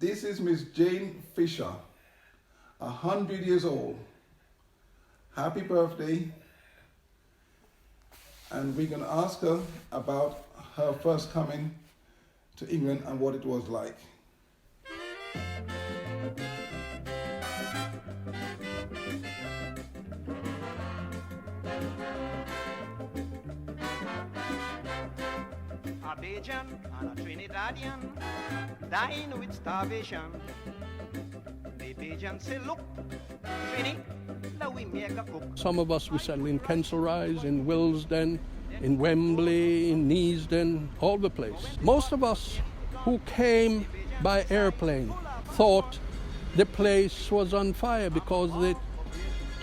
This is Miss Jane Fischer, 100 years old. Happy birthday. And we're going to ask her about her first coming to England and what it was like. A Bajan and a Trinidadian dying with starvation. The Bajan say, look, Trini, now we make a cook. Some of us, we settled in Kensal in Willesden, in Wembley, in Neasden, all the place. Most of us who came by airplane thought the place was on fire because the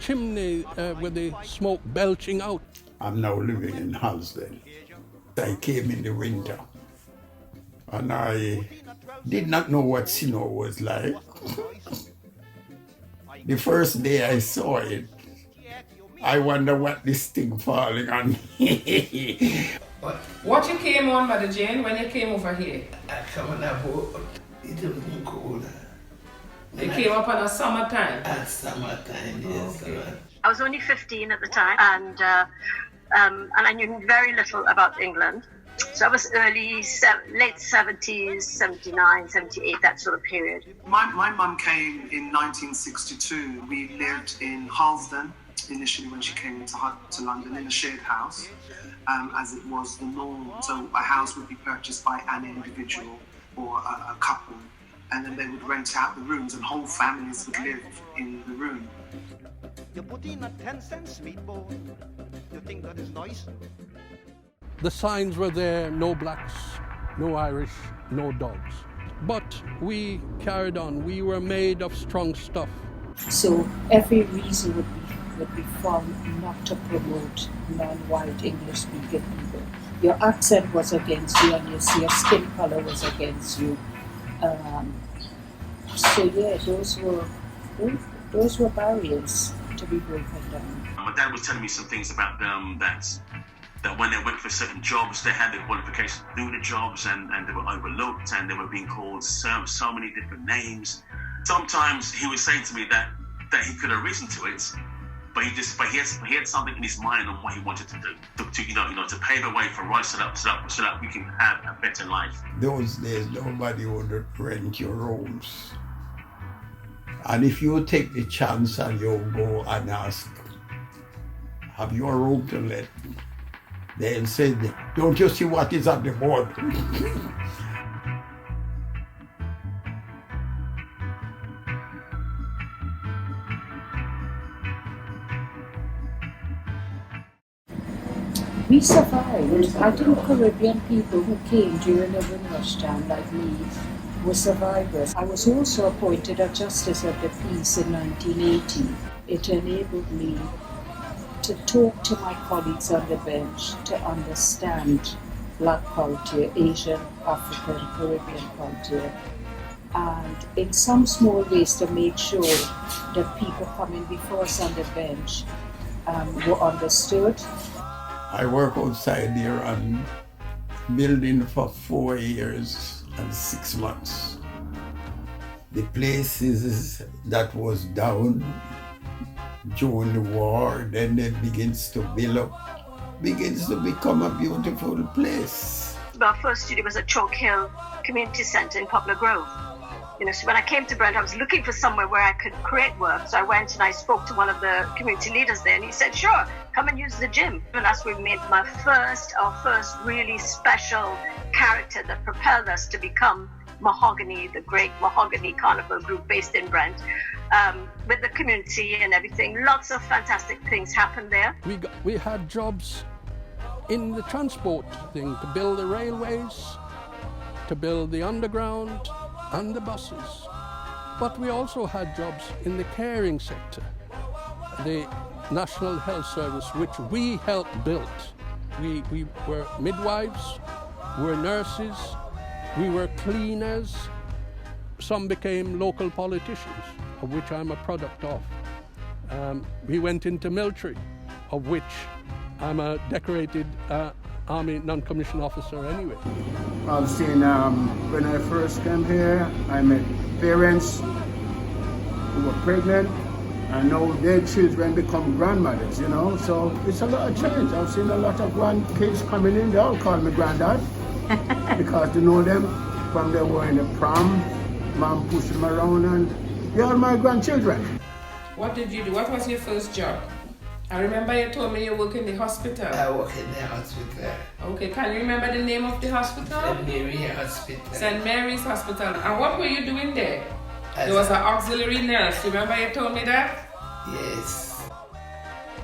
chimney with the smoke belching out. I'm now living in Halsden. I came in the winter and I did not know what snow was like. The first day I saw it, I wonder what this thing falling on me. What you came on, Mother Jane, when you came over here? I come on a boat, it was cold. You came up on a summertime? At summertime, yes. Okay. I was only 15 at the time, and I knew very little about England. So I was late 70s, 79, 78, that sort of period. My mum came in 1962. We lived in Halsden initially when she came to London in a shared house, as it was the norm. So a house would be purchased by an individual or a couple, and then they would rent out the rooms and whole families would live in the room. You put in a 10-cent meatball. You think that is nice? The signs were there, no blacks, no Irish, no dogs. But we carried on. We were made of strong stuff. So every reason would be found not to promote non-white English-speaking people. Your accent was against you, and your skin color was against you. So yeah, those were barriers to be broken down. My dad was telling me some things about them that when they went for certain jobs, they had the qualifications to do the jobs, and they were overlooked, and they were being called so many different names. Sometimes he was saying to me that he could have risen to it, but he had something in his mind on what he wanted to do, to pave a way for us so that we can have a better life. Those days, nobody would rent your rooms. And if you take the chance and you go and ask, have you a room to let? They'll say, don't you see what is on the board? We survived. I think Caribbean people who came during the Windrush time, like me, were survivors. I was also appointed a Justice of the Peace in 1980. It enabled me to talk to my colleagues on the bench, to understand Black culture, Asian, African, Caribbean culture, and in some small ways to make sure that people coming before us on the bench were understood. I worked outside there on building for 4 years and 6 months. The places that was down during the war, then it begins to build up, begins to become a beautiful place. Our first studio was at Chalk Hill Community Centre in Poplar Grove. So when I came to Brent, I was looking for somewhere where I could create work. So I went and I spoke to one of the community leaders there, and he said, sure, come and use the gym. And that's where we made our first really special character that propelled us to become MAHOGANY, the great MAHOGANY carnival group based in Brent. With the community and everything, lots of fantastic things happened there. We had jobs in the transport thing, to build the railways, to build the underground and the buses. But we also had jobs in the caring sector, the National Health Service, which we helped build. We were midwives, we were nurses, we were cleaners. Some became local politicians, of which I'm a product of. We went into military, of which I'm a decorated Army non-commissioned officer anyway. I've seen, when I first came here, I met parents who were pregnant, and now their children become grandmothers, you know. So it's a lot of change. I've seen a lot of grandkids coming in. They all call me granddad because they know them from they were in the pram. Mom pushed them around, and they're all my grandchildren. What did you do? What was your first job? I remember you told me you work in the hospital. I work in the hospital. Okay, can you remember the name of the hospital? St. Mary Hospital. St. Mary's Hospital. And what were you doing there? There was an auxiliary nurse. Remember you told me that? Yes.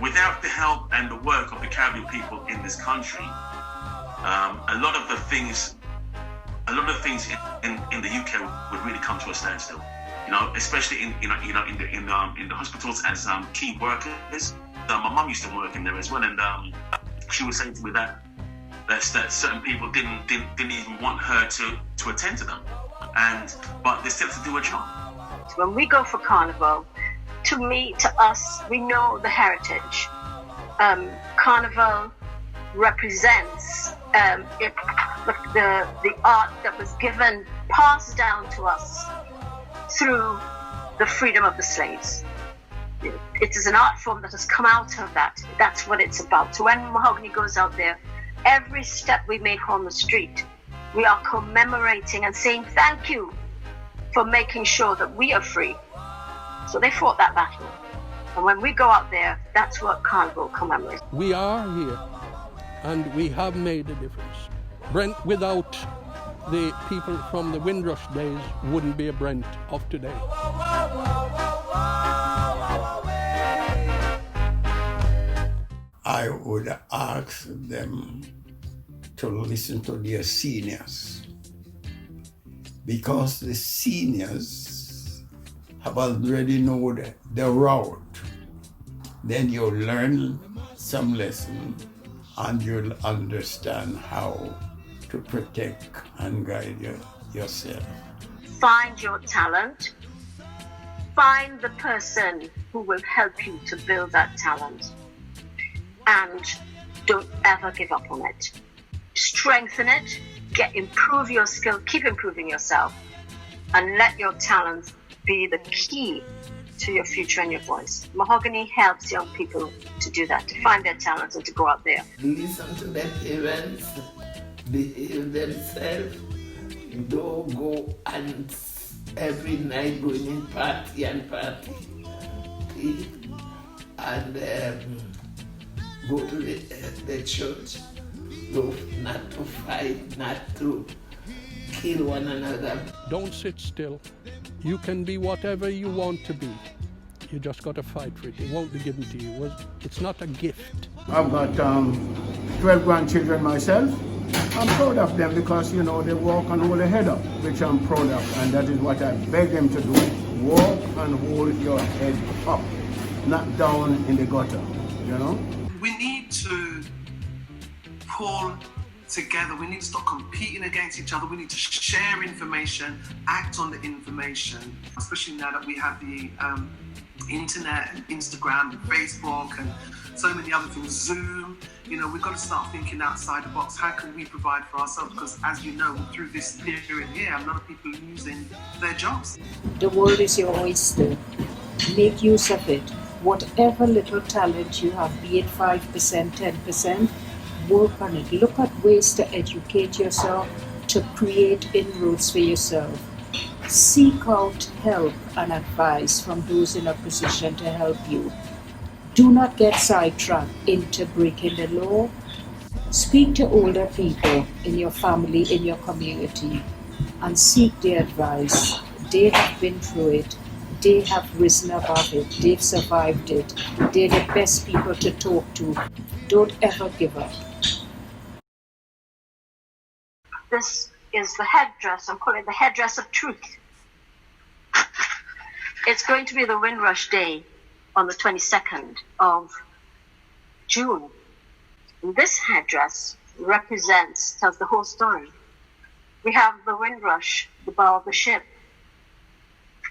Without the help and the work of the Caribbean people in this country, a lot of the things in the UK would really come to a standstill. You know, especially in the hospitals as key workers. My mum used to work in there as well, and she was saying to me that certain people didn't even want her to attend to them, but they still have to do a job. When we go for Carnival, to us, we know the heritage. Carnival represents the art that was passed down to us through the freedom of the slaves. It is an art form that has come out of that. That's what it's about. So when Mahogany goes out there, every step we make on the street, we are commemorating and saying thank you for making sure that we are free. So they fought that battle. And when we go out there, that's what Carnival commemorates. We are here, and we have made a difference. Brent, without the people from the Windrush days, wouldn't be a Brent of today. I would ask them to listen to their seniors, because the seniors have already known the route. Then you'll learn some lesson and you'll understand how to protect and guide yourself. Find your talent. Find the person who will help you to build that talent. And don't ever give up on it. Strengthen it, improve your skill, keep improving yourself, and let your talent be the key to your future and your voice. Mahogany helps young people to do that, to find their talents and to go out there. Listen to their parents, behave themselves, don't go and every night going in party and go to the church, not to fight, not to kill one another. Don't sit still. You can be whatever you want to be. You just got to fight for it. It won't be given to you. It's not a gift. I've got 12 grandchildren myself. I'm proud of them because, you know, they walk and hold their head up, which I'm proud of. And that is what I beg them to do. Walk and hold your head up, not down in the gutter, you know? We need to pull together. We need to stop competing against each other. We need to share information, act on the information, especially now that we have the internet and Instagram and Facebook and so many other things, Zoom. You know, we've got to start thinking outside the box. How can we provide for ourselves? Because as you know, through this period here, a lot of people are losing their jobs. The world is your oyster. Make use of it. Whatever little talent you have, be it 5%, 10%, work on it. Look at ways to educate yourself, to create inroads for yourself. Seek out help and advice from those in a position to help you. Do not get sidetracked into breaking the law. Speak to older people in your family, in your community, and seek their advice. They have been through it. They have risen above it. They've survived it. They're the best people to talk to. Don't ever give up. This is the headdress. I'm calling it the headdress of truth. It's going to be the Windrush Day on the 22nd of June. And this headdress tells the whole story. We have the Windrush, the bow of the ship,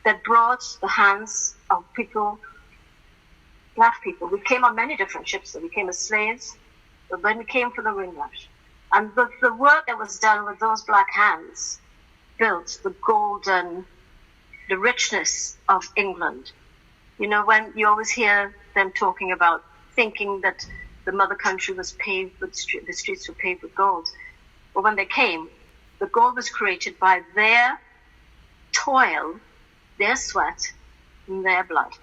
that brought the hands of people, black people. We came on many different ships. So we came as slaves, but then we came for the Windrush. And the work that was done with those black hands built the golden the richness of England. You know, when you always hear them talking about thinking that the mother country was paved with the streets were paved with gold. But when they came, the gold was created by their toil, their sweat, and their blood.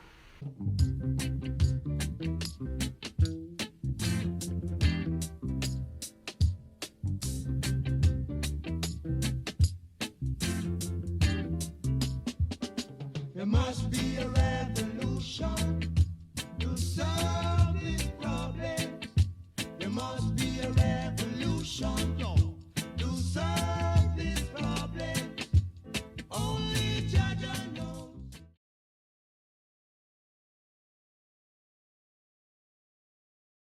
There must be a revolution to solve this problem. There must be a revolution